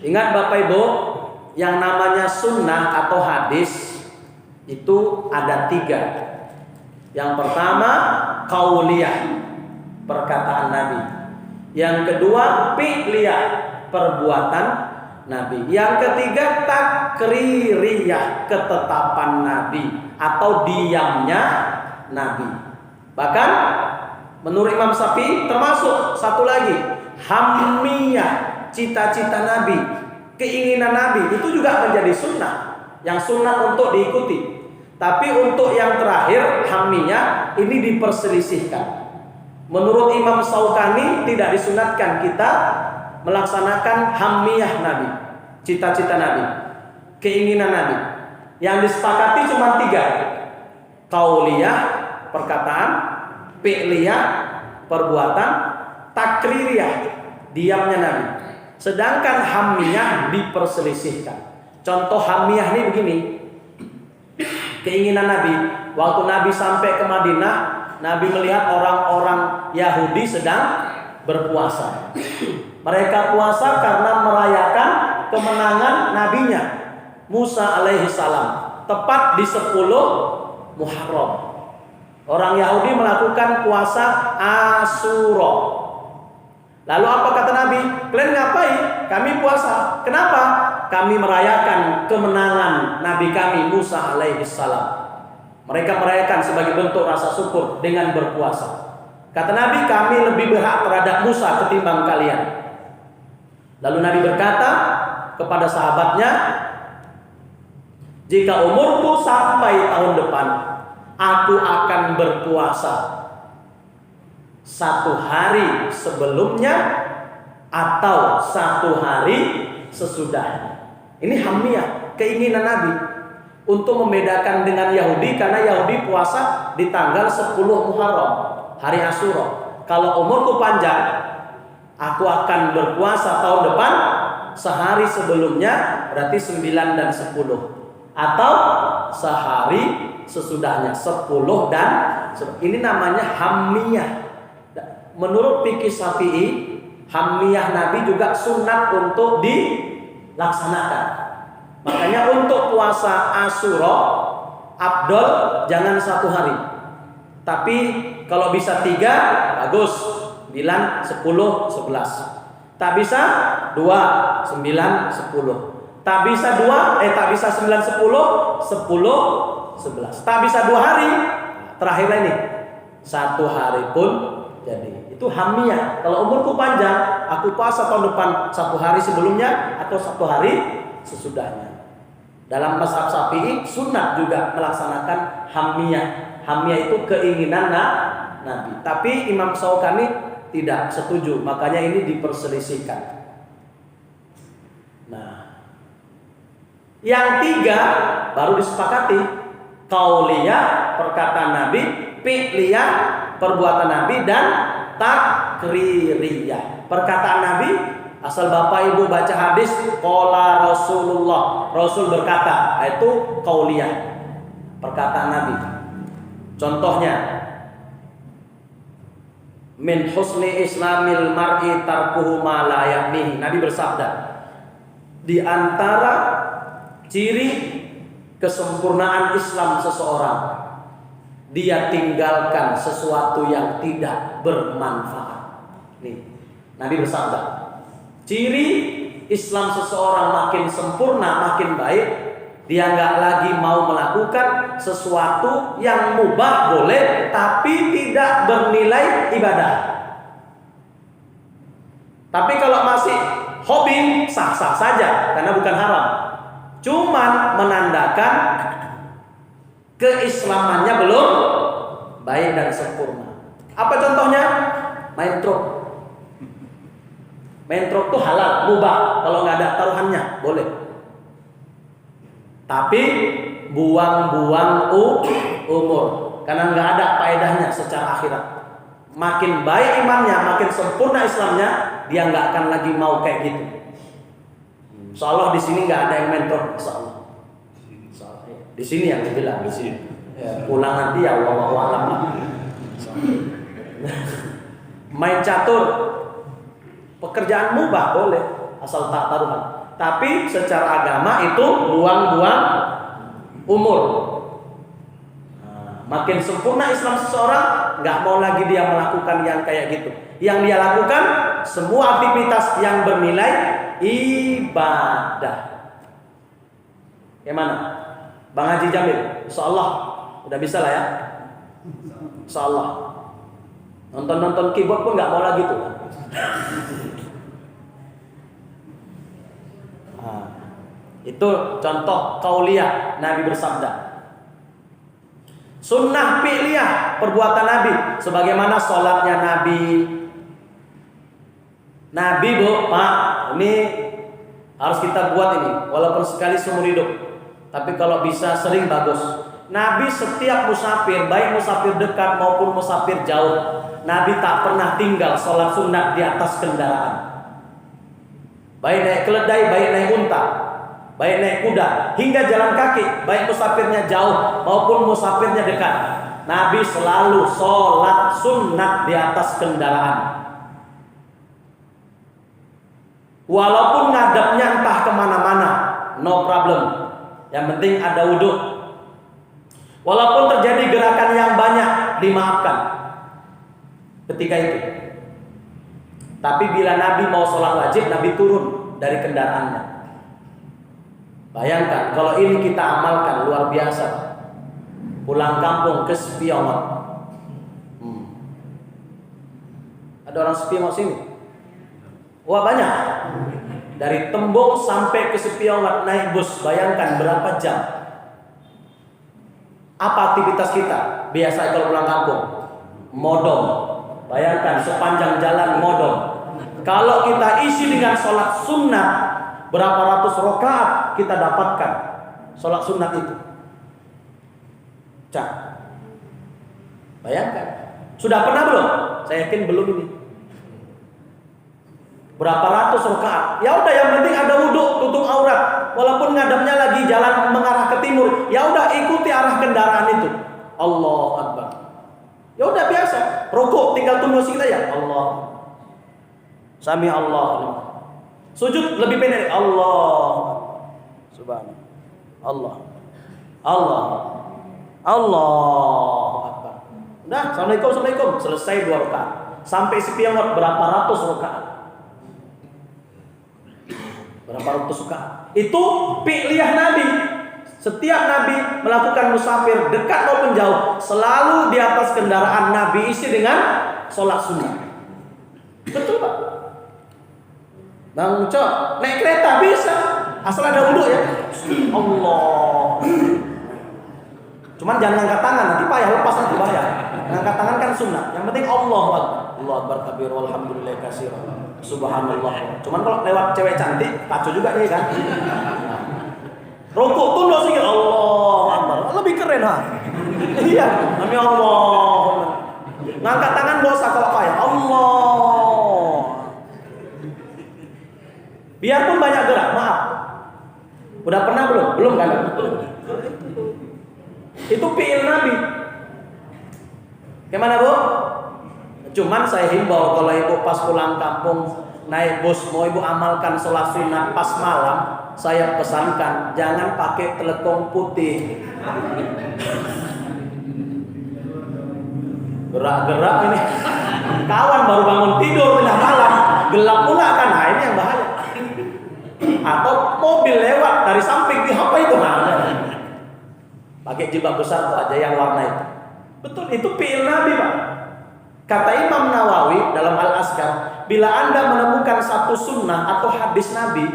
Ingat Bapak Ibu, yang namanya sunnah atau hadis itu ada 3. Yang pertama qauliyah, perkataan Nabi. Yang kedua fi'liyah, perbuatan Nabi. Yang ketiga takririyah, ketetapan Nabi atau diamnya Nabi. Bahkan menurut Imam Syafi'i termasuk satu lagi, hammiyah, cita-cita Nabi, keinginan Nabi, itu juga menjadi sunnah, yang sunnah untuk diikuti. Tapi untuk yang terakhir, hammiyah, ini diperselisihkan. Menurut Imam Syaukani tidak disunatkan kita melaksanakan hammiyah Nabi, cita-cita Nabi, keinginan Nabi. Yang disepakati cuma 3. Qauliyah, perkataan, fi'liyah, perbuatan, takririyah, diamnya Nabi. Sedangkan hammiyah diperselisihkan. Contoh hammiyah ini begini. Keinginan Nabi, waktu Nabi sampai ke Madinah, Nabi melihat orang-orang Yahudi sedang berpuasa. Mereka puasa karena merayakan kemenangan nabinya Musa alaihissalam, tepat di 10 Muharram. Orang Yahudi melakukan puasa Asyura. Lalu apa kata Nabi? Kalian ngapain? Kami puasa. Kenapa? Kami merayakan kemenangan Nabi kami Musa alaihissalam. Mereka merayakan sebagai bentuk rasa syukur dengan berpuasa. Kata Nabi, kami lebih berhak terhadap Musa ketimbang kalian. Lalu Nabi berkata kepada sahabatnya, jika umurku sampai tahun depan, aku akan berpuasa 1 hari sebelumnya atau 1 hari sesudahnya. Ini hammiyah, keinginan Nabi untuk membedakan dengan Yahudi, karena Yahudi puasa di tanggal 10 Muharram, hari Asyura. Kalau umurku panjang, aku akan berpuasa tahun depan sehari sebelumnya, berarti 9 dan 10, atau sehari sesudahnya 10 dan 10. Ini namanya hammiyah. Menurut fikih Syafi'i, hammiyah Nabi juga sunat untuk dilaksanakan. Makanya untuk puasa Asyura afdol jangan 1 hari. Tapi kalau bisa 3 bagus. 9, 10, 11. Tak bisa 2, 9, 10. Tak bisa 9, 10, 11. Tak bisa 2 hari. Terakhir ini 1 hari pun jadi. Itu hammiyah. Kalau umurku panjang, aku puasa tahun depan 1 hari sebelumnya atau 1 hari sesudahnya. Dalam mazhab Syafi'i sunat juga melaksanakan hammiyah. Hammiyah itu keinginan Nabi. Tapi Imam Syaukani tidak setuju, makanya ini diperselisihkan. Nah, yang 3 baru disepakati. Qauliyah, perkataan Nabi, fi'liyah, perbuatan Nabi, dan takririyah, perkataan Nabi. Asal Bapak Ibu baca hadis qala Rasulullah, Rasul berkata, itu qauliyah, perkataan Nabi. Contohnya, min husni islamil mar'i tarkuhu ma la ya'nihi. Nabi bersabda, di antara ciri kesempurnaan Islam seseorang, dia tinggalkan sesuatu yang tidak bermanfaat. Nih, Nabi bersabda, ciri Islam seseorang makin sempurna, makin baik, dia nggak lagi mau melakukan sesuatu yang mubah boleh, tapi tidak bernilai ibadah. Tapi kalau masih hobi, sah-sah saja, karena bukan haram. Cuman menandakan keislamannya belum baik dan sempurna. Apa contohnya? Main truk. Main truk itu halal, mubah. Kalau nggak ada taruhannya, boleh. Tapi buang-buang umur, karena nggak ada faedahnya secara akhirat. Makin baik imannya, makin sempurna Islamnya, dia nggak akan lagi mau kayak gitu. Insyaallah di sini nggak ada yang main truk, insyaallah. Di sini yang dibilang di sini. Ya, pulang nanti ya wallahu a'lam. Main catur, pekerjaan mubah boleh asal tak taruhan. Tapi secara agama itu buang-buang umur. Makin sempurna Islam seseorang, nggak mau lagi dia melakukan yang kayak gitu. Yang dia lakukan semua aktivitas yang bernilai ibadah. Gimana, Bang Haji Jamil? Insyaallah udah bisa lah ya. Insyaallah. Nonton keyboard pun nggak mau lagi tuh. Itu contoh qauliyah Nabi bersabda. Sunnah fi'liyah perbuatan Nabi, sebagaimana sholatnya Nabi. Nabi Bu, Pak, ini harus kita buat ini, walaupun sekali seumur hidup. Tapi kalau bisa sering bagus. Nabi setiap musafir, baik musafir dekat maupun musafir jauh, Nabi tak pernah tinggal sholat sunnah di atas kendaraan. Baik naik keledai, baik naik unta, baik naik kuda, hingga jalan kaki, baik musafirnya jauh maupun musafirnya dekat. Nabi selalu sholat sunnah di atas kendaraan. Walaupun ngadapnya entah kemana-mana, no problem. Yang penting ada wudhu. Walaupun terjadi gerakan yang banyak, dimaafkan ketika itu. Tapi bila Nabi mau sholat wajib, Nabi turun dari kendaraannya. Bayangkan kalau ini kita amalkan, luar biasa. Pulang kampung ke Spiongot. Ada orang Spiongot sini? Wah banyak. Dari Tembung sampai ke Spiongot naik bus, bayangkan berapa jam. Apa aktivitas kita? Biasa kalau pulang kampung, modong. Bayangkan sepanjang jalan modong. Kalau kita isi dengan sholat sunnah, berapa ratus rakaat kita dapatkan sholat sunnah itu. Cak. Bayangkan. Sudah pernah belum? Saya yakin belum ini. Berapa ratus rakaat? Ya udah, yang penting ada wudhu, tutup aurat. Walaupun ngadapnya lagi jalan mengarah ke timur, ya udah ikuti arah kendaraan itu. Allahu Akbar. Ya udah biasa. Rukuk tinggal tunggu sedikit aja. Allah. Sami Allah. Sujud lebih pendek. Allah. Subhanallah. Allah. Allah. Allah Akbar. Udah, Assalamualaikum. Selesai 2 rakaat. Sampai Spiongot berapa ratus rakaat? Berapa ratus rakaat? Itu fi'liyah Nabi. Setiap Nabi melakukan musafir dekat maupun jauh, selalu di atas kendaraan Nabi isi dengan sholat sunnah. Betul Pak? Bang Uco, naik kereta bisa, asal ada wudhu ya. Allah. Cuman jangan angkat tangan, nanti payah, lepas nanti bahaya. Angkat tangan kan sunnah. Yang penting Allah Akbar. Allah Akbar kabir walhamdulillah katsiran. Subhanallah. Cuman kalau lewat cewek cantik, kacau juga nih kan. Rukuk tunduk sikit, Allah Akbar. Lebih keren ha. Iya, demi Allah. Ngangkat tangan dosa kalau payah. Allah. Biarpun banyak gerak, maaf. Udah pernah belum? Belum kan? Itu fi'il Nabi. Gimana Bu? Cuman saya himbau kalau ibu pas pulang kampung naik bus, mau ibu amalkan sholat sunnah pas malam, saya pesankan jangan pakai telekong putih. Gerak-gerak ini. Kawan baru bangun tidur tengah malam, gelap pula kan, nah ini yang bahaya. Atau mobil lewat dari samping, apa itu? Pakai jilbab besar tuh aja yang warna itu. Betul, itu fi'il Nabi Pak. Kata Imam Nawawi dalam Al-Azkar, bila Anda menemukan satu sunnah atau hadis Nabi,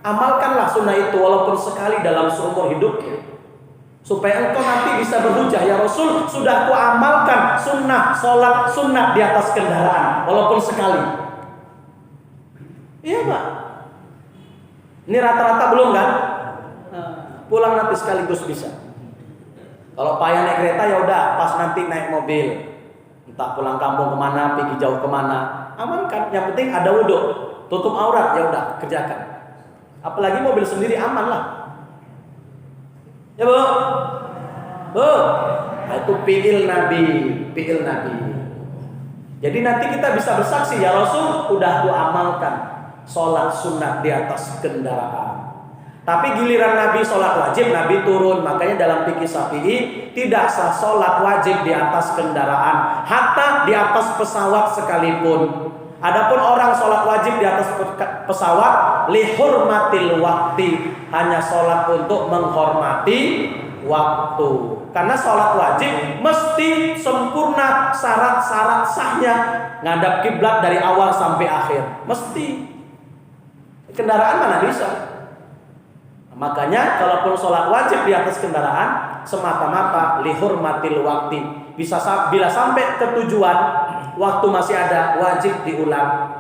amalkanlah sunnah itu walaupun sekali dalam seumur hidupnya, supaya engkau nanti bisa berhujah, ya Rasul sudah ku amalkan sunnah sholat sunnah di atas kendaraan walaupun sekali. Iya Pak. Ini rata-rata belum kan? Pulang nanti sekaligus bisa. Kalau payah naik kereta ya udah, pas nanti naik mobil. Entah pulang kampung kemana, pergi jauh kemana, amankan. Yang penting ada wudhu, tutup aurat, ya udah kerjakan. Apalagi mobil sendiri aman lah. Ya Bu, Bu, nah, itu fi'il Nabi, fi'il Nabi. Jadi nanti kita bisa bersaksi, ya Rasul, udah ku amalkan sholat sunat di atas kendaraan. Tapi giliran Nabi sholat wajib, Nabi turun. Makanya dalam fikih Syafi'i tidak sah sholat wajib di atas kendaraan, hatta di atas pesawat sekalipun. Adapun orang sholat wajib di atas pesawat lihurmatil wakti, hanya sholat untuk menghormati waktu. Karena sholat wajib mesti sempurna syarat-syarat sahnya, ngadap kiblat dari awal sampai akhir, mesti. Kendaraan mana bisa? Makanya kalaupun sholat wajib di atas kendaraan semata-mata lihurmatil wakti, bisa bila sampai ke tujuan waktu masih ada, wajib diulang.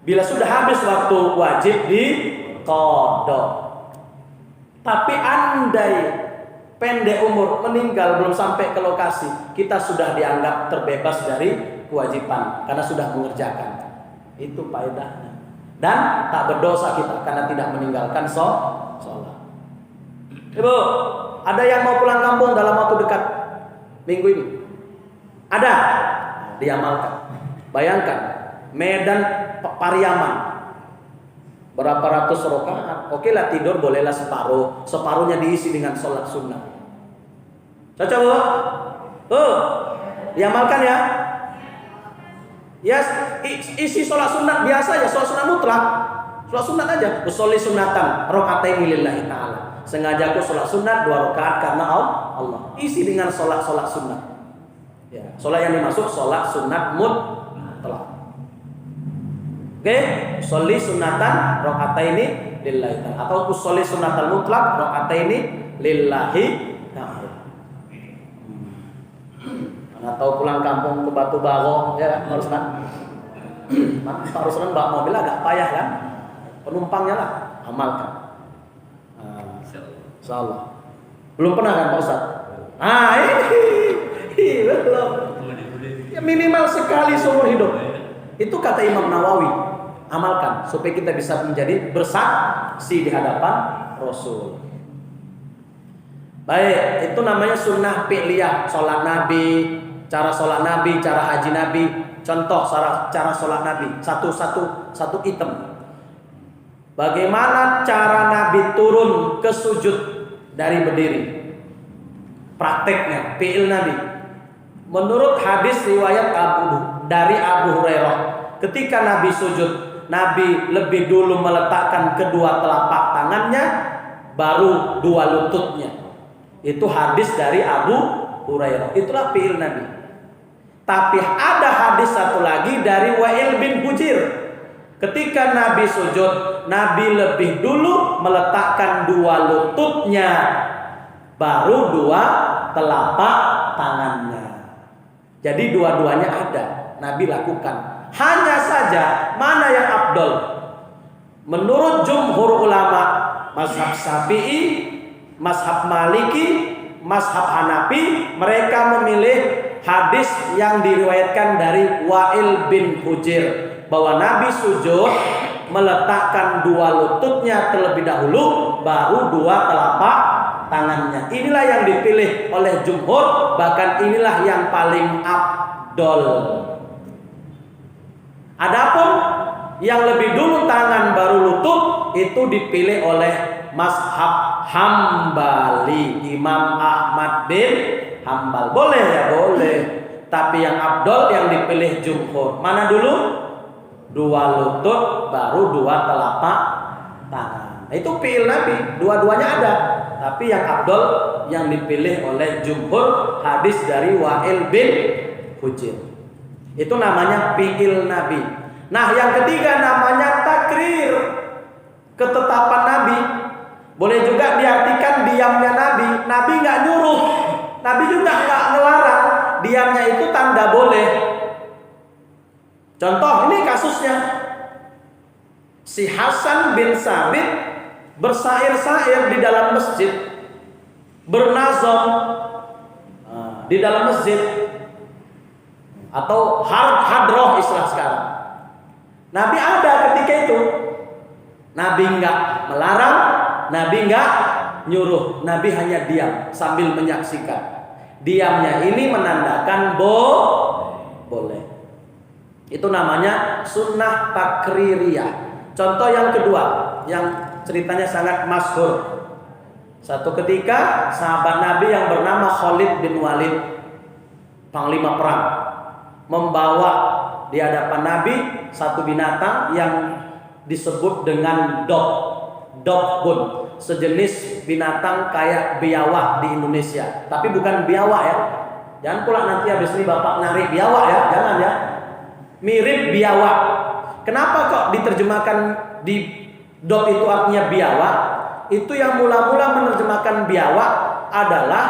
Bila sudah habis waktu, wajib diqadha. Tapi andai pendek umur, meninggal belum sampai ke lokasi, kita sudah dianggap terbebas dari kewajiban karena sudah mengerjakan. Itu faedahnya. Dan tak berdosa kita karena tidak meninggalkan sholat. Ibu, ada yang mau pulang kampung dalam waktu dekat minggu ini? Ada? Diamalkan. Bayangkan Medan Pariaman, berapa ratus rakaat. Oke lah, tidur bolehlah separuh, separuhnya diisi dengan sholat sunnah. Cocok bu? Diamalkan ya. Ya, isi sholat sunat biasa ya, sholat sunat mutlak, sholat sunat aja. Usolli sunatan rakaataini lillahi ta'ala. Sengaja aku sholat sunat 2 rakaat karena Allah. Isi dengan sholat sunat. Ya, sholat yang dimaksud sholat sunat mutlak. Oke, usolli sunatan rakaataini lillahi ta'ala, atau usolli sunatan mutlak rakaataini lillahi ta'ala. Atau pulang kampung ke Batu Baro, ya Pak Ruslan. Pak Ruslan bawa mobil agak payah kan? Penumpangnya lah, amalkan. Insyaallah. Belum pernah kan Pak Ustaz? Ini belum. Ya, minimal sekali seumur hidup. Itu kata Imam Nawawi. Amalkan supaya kita bisa menjadi bersaksi di hadapan Rasul. Baik, itu namanya sunnah fi'liyah, sholat Nabi, cara sholat Nabi, cara haji Nabi. Contoh cara sholat Nabi, satu item. Bagaimana cara Nabi turun ke sujud dari berdiri? Prakteknya, fi'il Nabi. Menurut hadis riwayat dari Abu Hurairah, ketika Nabi sujud, Nabi lebih dulu meletakkan kedua telapak tangannya, baru 2 lututnya. Itu hadis dari Abu Hurairah. Itulah fi'il Nabi. Tapi ada hadis satu lagi dari Wa'il bin Hujr. Ketika Nabi sujud, Nabi lebih dulu meletakkan 2 lututnya, baru 2 telapak tangannya. Jadi dua-duanya ada, Nabi lakukan. Hanya saja mana yang afdol? Menurut jumhur ulama, mazhab Syafi'i, mazhab Maliki, mazhab Hanafi, mereka memilih hadis yang diriwayatkan dari Wa'il bin Hujr, bahwa Nabi sujud meletakkan 2 lututnya terlebih dahulu, baru 2 telapak tangannya. Inilah yang dipilih oleh jumhur, bahkan inilah yang paling afdol. Adapun yang lebih dulu tangan baru lutut, itu dipilih oleh mazhab Hambali, Imam Ahmad bin Hambal. Boleh ya, boleh. Tapi yang afdol yang dipilih jumhur. Mana dulu? 2 lutut baru 2 telapak tangan. Itu fi'il Nabi, dua-duanya ada. Tapi yang afdol yang dipilih oleh jumhur, hadis dari Wa'il bin Hujr. Itu namanya fi'il Nabi. Nah, yang ketiga namanya takrir, ketetapan Nabi. Boleh juga diartikan diamnya Nabi. Nabi nggak nyuruh, Nabi juga nggak ngelarang. Diamnya itu tanda boleh. Contoh, ini kasusnya si Hasan bin Sabit bersair-sair di dalam masjid, bernazam di dalam masjid, atau hadroh istilah sekarang. Nabi ada ketika itu. Nabi nggak melarang, Nabi nggak nyuruh, Nabi hanya diam sambil menyaksikan. Diamnya ini menandakan boleh. Itu namanya sunnah takririyah. Contoh yang kedua, yang ceritanya sangat masyhur. Satu ketika sahabat Nabi yang bernama Khalid bin Walid, panglima perang, membawa di hadapan Nabi satu binatang yang disebut dengan dogbun, sejenis binatang kayak biawak di Indonesia, tapi bukan biawak ya. Jangan pula nanti habis ini bapak narik biawak ya, jangan ya. Mirip biawak. Kenapa kok diterjemahkan di dog itu artinya biawak? Itu yang mula-mula menerjemahkan biawak adalah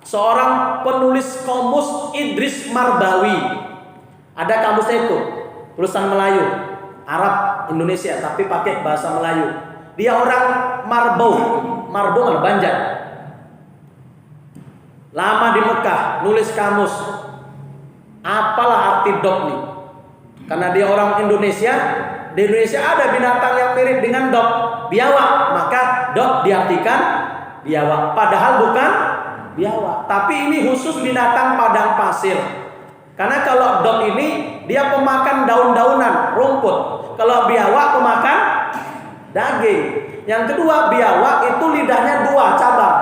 seorang penulis kamus Idris Marbawi. Ada kamusnya itu, tulisan Melayu, Arab, Indonesia, tapi pakai bahasa Melayu. Dia orang Marbau Banjar. Lama di Mekah, nulis kamus. Apalah arti dog nih? Karena dia orang Indonesia, di Indonesia ada binatang yang mirip dengan dog, biawak, maka dog diartikan biawak. Padahal bukan biawak, tapi ini khusus binatang padang pasir. Karena kalau dog ini dia pemakan daun-daunan, rumput. Kalau biawak pemakan daging. Yang kedua, biawak itu lidahnya 2 cabang.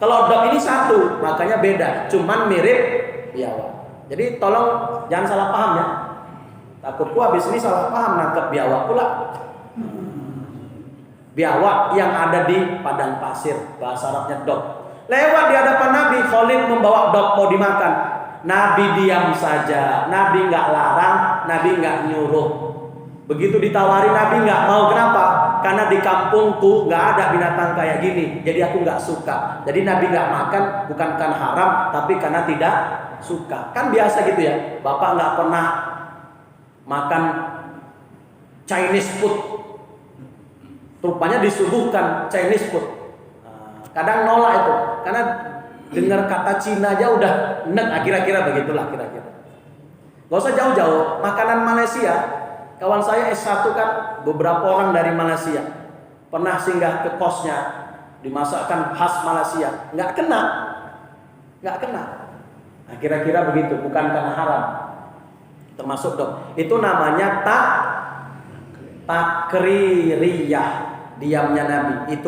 Kalau dog ini 1, makanya beda, cuman mirip biawak. Jadi tolong jangan salah paham ya. Takutku habis ini salah paham nangkep biawak pula. Biawak yang ada di padang pasir, bahasa Arabnya dog. Lewat di hadapan Nabi, Khalid membawa dog mau dimakan. Nabi diam saja, Nabi nggak larang, Nabi nggak nyuruh. Begitu ditawari Nabi nggak mau. Kenapa? Karena di kampungku nggak ada binatang kayak gini, jadi aku nggak suka. Jadi Nabi nggak makan bukan karena haram, tapi karena tidak suka. Kan biasa gitu ya, bapak nggak pernah makan Chinese food, rupanya disuguhkan Chinese food. Kadang nolak itu, karena dengar kata Cina aja udah enak, kira-kira begitulah kira-kira. Gak usah jauh-jauh, makanan Malaysia, kawan saya S1 kan beberapa orang dari Malaysia pernah singgah ke kosnya, dimasakkan khas Malaysia, nggak kena. Nah, kira-kira begitu, bukan karena haram. Termasuk dok, itu namanya takririyah, diamnya Nabi itu.